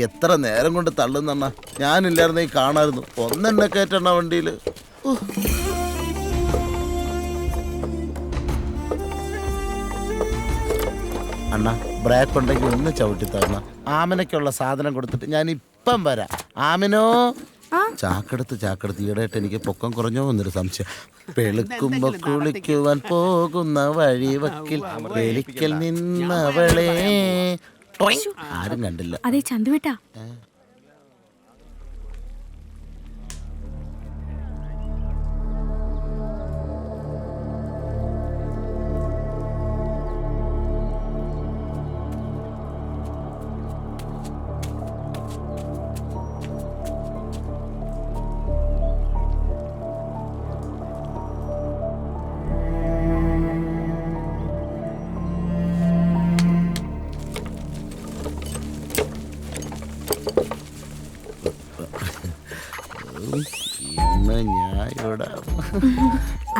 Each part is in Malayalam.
എത്ര നേരം കൊണ്ട് തള്ളുന്നണ്ണ. ഞാനില്ലായിരുന്നെ കാണായിരുന്നു. ഒന്നെന്നെ കയറ്റണ്ണ വണ്ടിയില്. അണ്ണ ബ്രേക്ക് ഉണ്ടെങ്കിൽ ഒന്ന് ചവിട്ടി തരണ. ആമിനയ്ക്കുള്ള സാധനം കൊടുത്തിട്ട് ഞാൻ ഇപ്പം വരാം. ആമിനോ, ചാക്കെടുത്ത് ഈടായിട്ട് എനിക്ക് പൊക്കം കുറഞ്ഞോ എന്നൊരു സംശയം. വെളുക്കുമ്പോ കുളിക്കുവാൻ പോകുന്ന വഴി വക്കിൽ വെളിക്കൽ നിന്നവളെ ആരും കണ്ടില്ല. അതെ ചന്തുവേട്ടാ,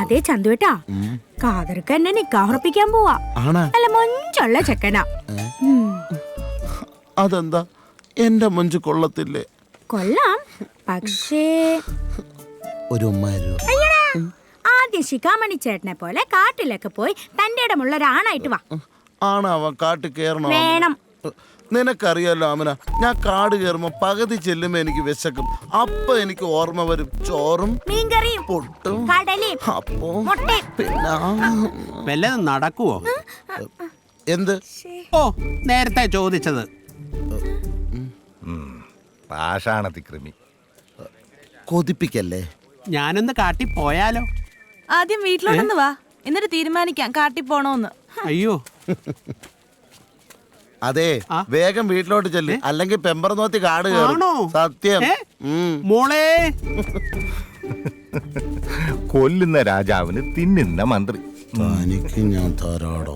അതെ ചന്തുവേട്ടാ, കാതർക്ക് എന്നെ നിക്കാഹുറപ്പിക്കാൻ പോവാ. അല്ല മൊഞ്ചുള്ള ചെക്കനാ. അതെന്താ എന്റെ മൊഞ്ച് കൊള്ളത്തില്ലേ? കൊള്ളാം, പക്ഷേ ഒരു ആദ്യം ശിഖാമണി ചേട്ടനെ പോലെ കാട്ടിലൊക്കെ പോയി തന്റെ ഇടമുള്ള ഒരാണായിട്ട് വാ. ആണാവാ കാട്ടിൽ കേറണോ? വേണം. നിനക്കറിയാലോ ആമന, ഞാൻ കാട് കയറുമ്പോ പകുതി ചെല്ലുമ്പോ എനിക്ക് വിശക്കും. അപ്പൊ എനിക്ക് ഓർമ്മ വരും ചോറും മീൻകറിയും പൊട്ടും കടലയും അപ്പോ മുട്ടയും. പിന്നെ വല്ലതും നടക്കുവോ? എന്ത്? ഓ, നേരത്തെ ചോദിച്ചത്. പാഷാണത്തിക്രിമി. കൊതിപ്പിക്കല്ലേ. ഞാനൊന്ന് കാട്ടി പോയാലോ? ആദ്യം വീട്ടിലോട്ടൊന്ന് വാ, എന്നിട്ട് തീരുമാനിക്കാം കാട്ടി പോണോന്ന്. അയ്യോ, അതെ, വേഗം വീട്ടിലോട്ട് ചെല്ല്, അല്ലെങ്കിൽ പെമ്പർ നോത്തി കാട് കയറും. ആണോ? സത്യം. മോളെ, കൊല്ലുന്ന രാജാവിന് തിന്നുന്ന മന്ത്രി. തനിക്ക് ഞാൻ ധാരാളം